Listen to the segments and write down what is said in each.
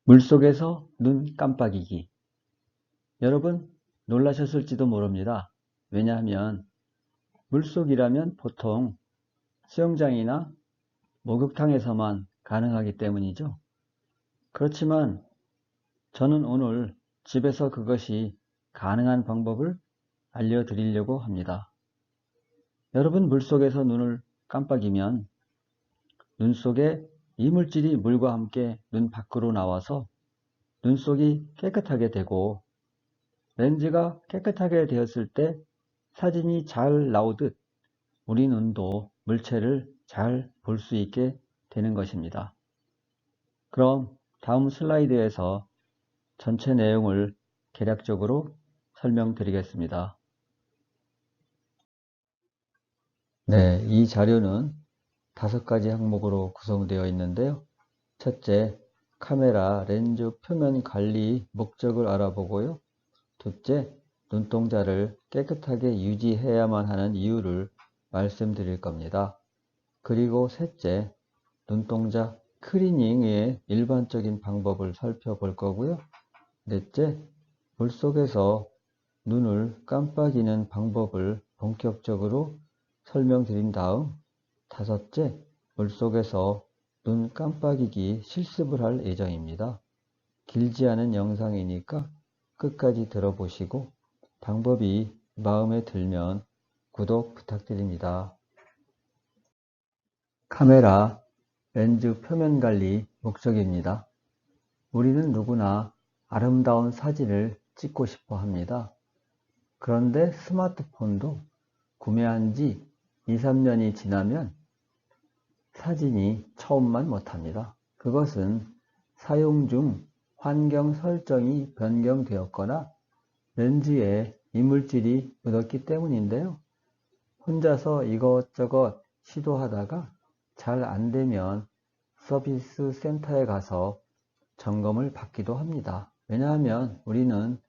물속에서 눈 깜빡이기. 여러분 놀라셨을지도 모릅니다. 왜냐하면 물속이라면 보통 수영장이나 목욕탕에서만 가능하기 때문이죠. 그렇지만 저는 오늘 집에서 그것이 가능한 방법을 알려드리려고 합니다. 여러분 물속에서 눈을 깜빡이면 눈 속에 이물질이 물과 함께 눈 밖으로 나와서 눈 속이 깨끗하게 되고 렌즈가 깨끗하게 되었을 때 사진이 잘 나오듯 우리 눈도 물체를 잘 볼 수 있게 되는 것입니다. 그럼 다음 슬라이드에서 전체 내용을 개략적으로 설명드리겠습니다. 네, 이 자료는 5가지 항목으로 구성되어 있는데요. 첫째, 카메라 렌즈 표면 관리 목적을 알아보고요. 둘째, 눈동자를 깨끗하게 유지해야만 하는 이유를 말씀드릴 겁니다. 그리고 셋째, 눈동자 클리닝의 일반적인 방법을 살펴볼 거고요. 넷째, 물속에서 눈을 깜빡이는 방법을 본격적으로 설명드린 다음 다섯째, 물속에서 눈 깜빡이기 실습을 할 예정입니다. 길지 않은 영상이니까 끝까지 들어보시고 방법이 마음에 들면 구독 부탁드립니다. 카메라 렌즈 표면 관리 목적입니다. 우리는 누구나 아름다운 사진을 찍고 싶어 합니다. 그런데 스마트폰도 구매한 지 2, 3년이 지나면 사진이 처음만 못합니다. 그것은 사용 중 환경 설정이 변경되었거나 렌즈에 이물질이 묻었기 때문인데요. 혼자서 이것저것 시도하다가 잘 안되면 서비스 센터에 가서 점검을 받기도 합니다. 왜냐하면 우리는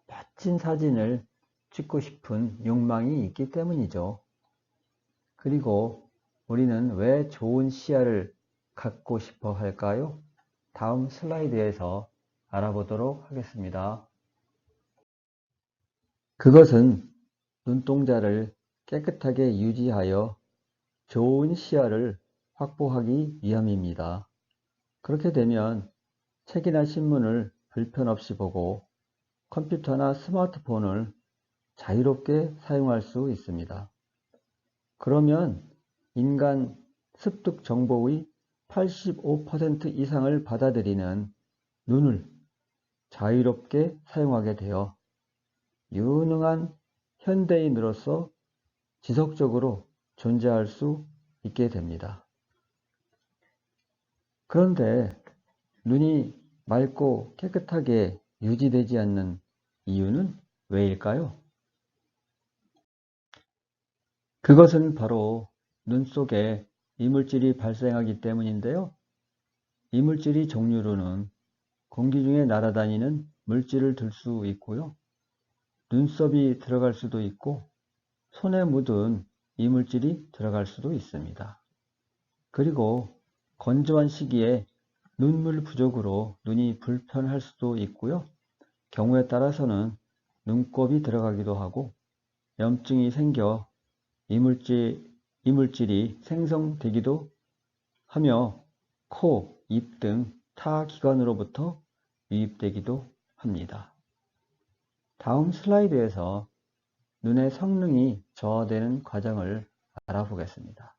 멋진 사진을 찍고 싶은 욕망이 있기 때문이죠. 그리고 우리는 왜 좋은 시야를 갖고 싶어 할까요? 다음 슬라이드에서 알아보도록 하겠습니다. 그것은 눈동자를 깨끗하게 유지하여 좋은 시야를 확보하기 위함입니다. 그렇게 되면 책이나 신문을 불편 없이 보고 컴퓨터나 스마트폰을 자유롭게 사용할 수 있습니다. 그러면 인간 습득 정보의 85% 이상을 받아들이는 눈을 자유롭게 사용하게 되어 유능한 현대인으로서 지속적으로 존재할 수 있게 됩니다. 그런데 눈이 맑고 깨끗하게 유지되지 않는 이유는 왜일까요? 그것은 바로 눈 속에 이물질이 발생하기 때문인데요. 이물질의 종류로는 공기 중에 날아다니는 물질을 들 수 있고요. 눈썹이 들어갈 수도 있고 손에 묻은 이물질이 들어갈 수도 있습니다. 그리고 건조한 시기에 눈물 부족으로 눈이 불편할 수도 있고요. 경우에 따라서는 눈곱이 들어가기도 하고 염증이 생겨 이물질이 생성되기도 하며 코, 입 등 타 기관으로부터 유입되기도 합니다. 다음 슬라이드에서 눈의 성능이 저하되는 과정을 알아보겠습니다.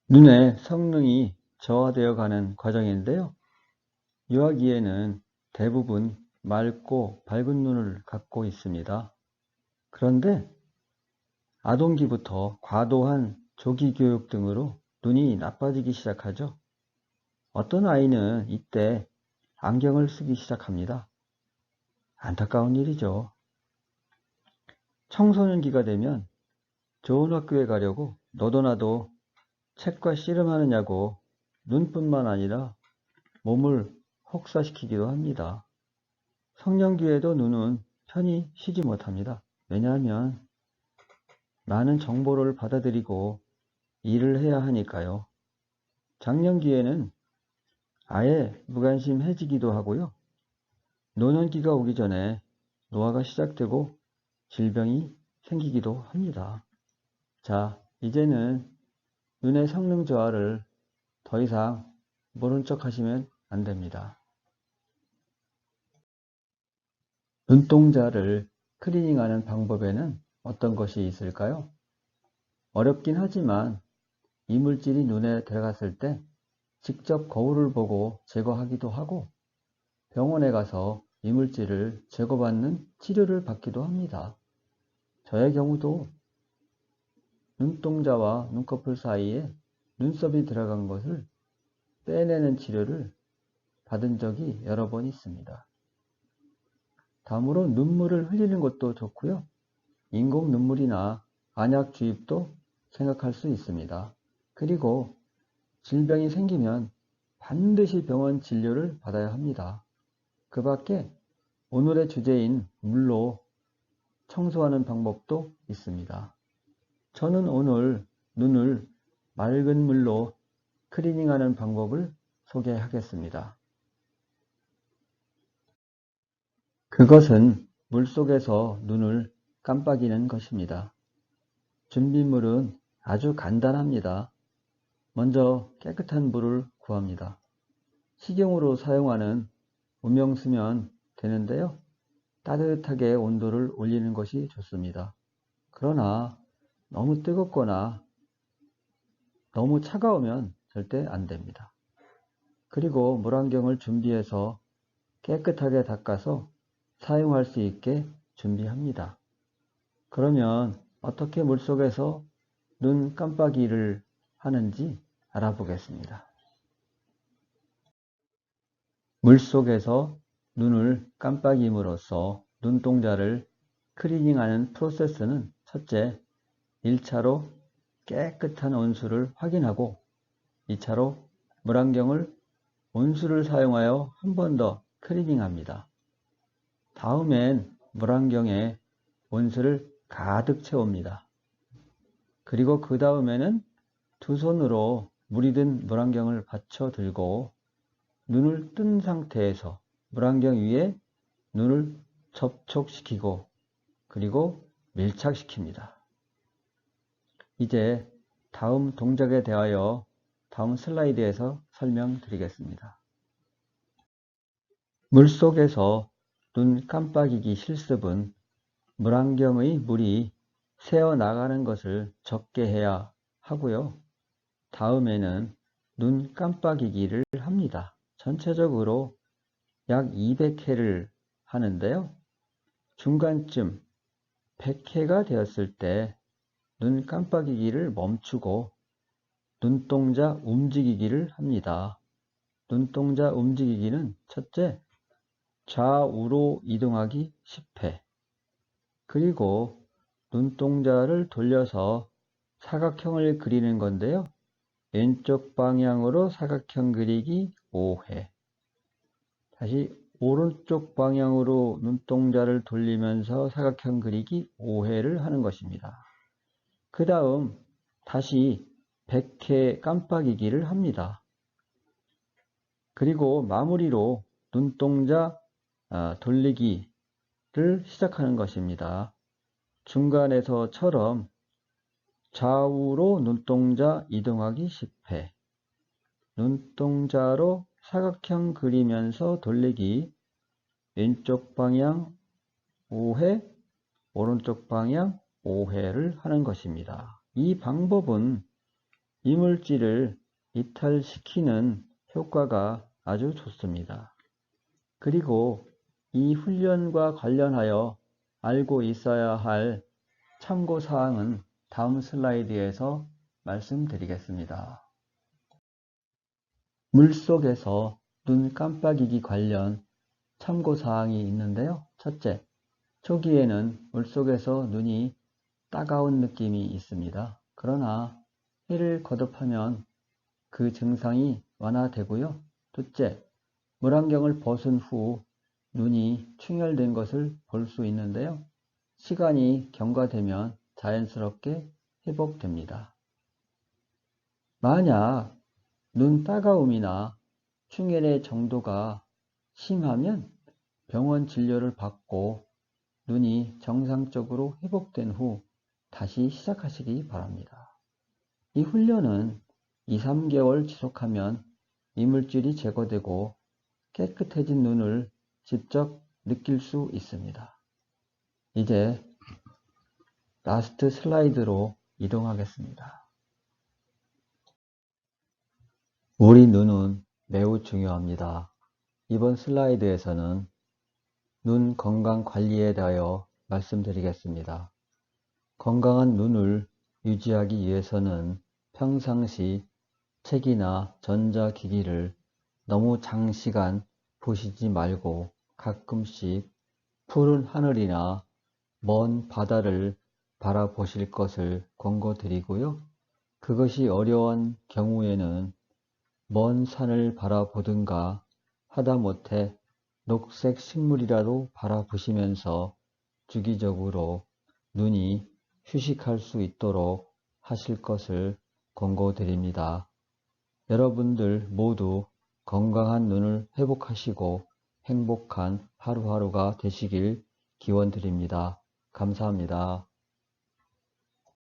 눈의 성능이 저하되어 가는 과정인데요. 유아기에는 대부분 맑고 밝은 눈을 갖고 있습니다. 그런데 아동기부터 과도한 조기교육 등으로 눈이 나빠지기 시작하죠. 어떤 아이는 이때 안경을 쓰기 시작합니다. 안타까운 일이죠. 청소년기가 되면 좋은 학교에 가려고 너도나도 책과 씨름하느냐고 눈뿐만 아니라 몸을 혹사시키기도 합니다. 성년기에도 눈은 편히 쉬지 못합니다. 왜냐하면 많은 정보를 받아들이고 일을 해야 하니까요. 장년기에는 아예 무관심해지기도 하고요. 노년기가 오기 전에 노화가 시작되고 질병이 생기기도 합니다. 자, 이제는 눈의 성능 저하를 더 이상 모른 척 하시면 안 됩니다. 눈동자를 클리닝하는 방법에는 어떤 것이 있을까요? 어렵긴 하지만 이물질이 눈에 들어갔을 때 직접 거울을 보고 제거하기도 하고 병원에 가서 이물질을 제거받는 치료를 받기도 합니다. 저의 경우도 눈동자와 눈꺼풀 사이에 눈썹이 들어간 것을 빼내는 치료를 받은 적이 여러 번 있습니다. 다음으로 눈물을 흘리는 것도 좋고요. 인공 눈물이나 안약 주입도 생각할 수 있습니다. 그리고 질병이 생기면 반드시 병원 진료를 받아야 합니다. 그 밖에 오늘의 주제인 물로 청소하는 방법도 있습니다. 저는 오늘 눈을 맑은 물로 클리닝하는 방법을 소개하겠습니다. 그것은 물속에서 눈을 깜빡이는 것입니다. 준비물은 아주 간단합니다. 먼저 깨끗한 물을 구합니다. 식용으로 사용하는 무명수면 되는데요. 따뜻하게 온도를 올리는 것이 좋습니다. 그러나 너무 뜨겁거나 너무 차가우면 절대 안 됩니다. 그리고 물안경을 준비해서 깨끗하게 닦아서 사용할 수 있게 준비합니다. 그러면 어떻게 물속에서 눈 깜빡이를 하는지 알아보겠습니다. 물속에서 눈을 깜빡임으로써 눈동자를 클리닝하는 프로세스는 첫째, 1차로 깨끗한 온수를 확인하고 2차로 물안경을 온수를 사용하여 한 번 더 클리닝합니다. 다음엔 물안경에 온수를 가득 채웁니다. 그리고 그 다음에는 두 손으로 물이 든 물안경을 받쳐 들고 눈을 뜬 상태에서 물안경 위에 눈을 접촉시키고 그리고 밀착시킵니다. 이제 다음 동작에 대하여 다음 슬라이드에서 설명드리겠습니다. 물속에서 눈 깜빡이기 실습은 물안경의 물이 새어나가는 것을 적게 해야 하고요. 다음에는 눈 깜빡이기를 합니다. 전체적으로 약 200회를 하는데요. 중간쯤 100회가 되었을 때 눈 깜빡이기를 멈추고 눈동자 움직이기를 합니다. 눈동자 움직이기는 첫째, 좌우로 이동하기 10회, 그리고 눈동자를 돌려서 사각형을 그리는 건데요. 왼쪽 방향으로 사각형 그리기 5회, 다시 오른쪽 방향으로 눈동자를 돌리면서 사각형 그리기 5회를 하는 것입니다. 그 다음 다시 100회 깜빡이기를 합니다. 그리고 마무리로 눈동자 돌리기를 시작하는 것입니다. 중간에서처럼 좌우로 눈동자 이동하기 10회, 눈동자로 사각형 그리면서 돌리기, 왼쪽 방향 5회, 오른쪽 방향 5회를 하는 것입니다. 이 방법은 이물질을 이탈시키는 효과가 아주 좋습니다. 그리고 이 훈련과 관련하여 알고 있어야 할 참고사항은 다음 슬라이드에서 말씀드리겠습니다. 물속에서 눈 깜빡이기 관련 참고사항이 있는데요. 첫째, 초기에는 물속에서 눈이 따가운 느낌이 있습니다. 그러나 해를 거듭하면 그 증상이 완화되고요. 둘째, 물안경을 벗은 후 눈이 충혈된 것을 볼 수 있는데요. 시간이 경과되면 자연스럽게 회복됩니다. 만약 눈 따가움이나 충혈의 정도가 심하면 병원 진료를 받고 눈이 정상적으로 회복된 후 다시 시작하시기 바랍니다. 이 훈련은 2, 3개월 지속하면 이물질이 제거되고 깨끗해진 눈을 직접 느낄 수 있습니다. 이제 라스트 슬라이드로 이동하겠습니다. 우리 눈은 매우 중요합니다. 이번 슬라이드에서는 눈 건강 관리에 대하여 말씀드리겠습니다. 건강한 눈을 유지하기 위해서는 평상시 책이나 전자기기를 너무 장시간 보시지 말고 가끔씩 푸른 하늘이나 먼 바다를 바라보실 것을 권고드리고요. 그것이 어려운 경우에는 먼 산을 바라보든가 하다못해 녹색 식물이라도 바라보시면서 주기적으로 눈이 휴식할 수 있도록 하실 것을 권고드립니다. 여러분들 모두 건강한 눈을 회복하시고 행복한 하루하루가 되시길 기원드립니다. 감사합니다.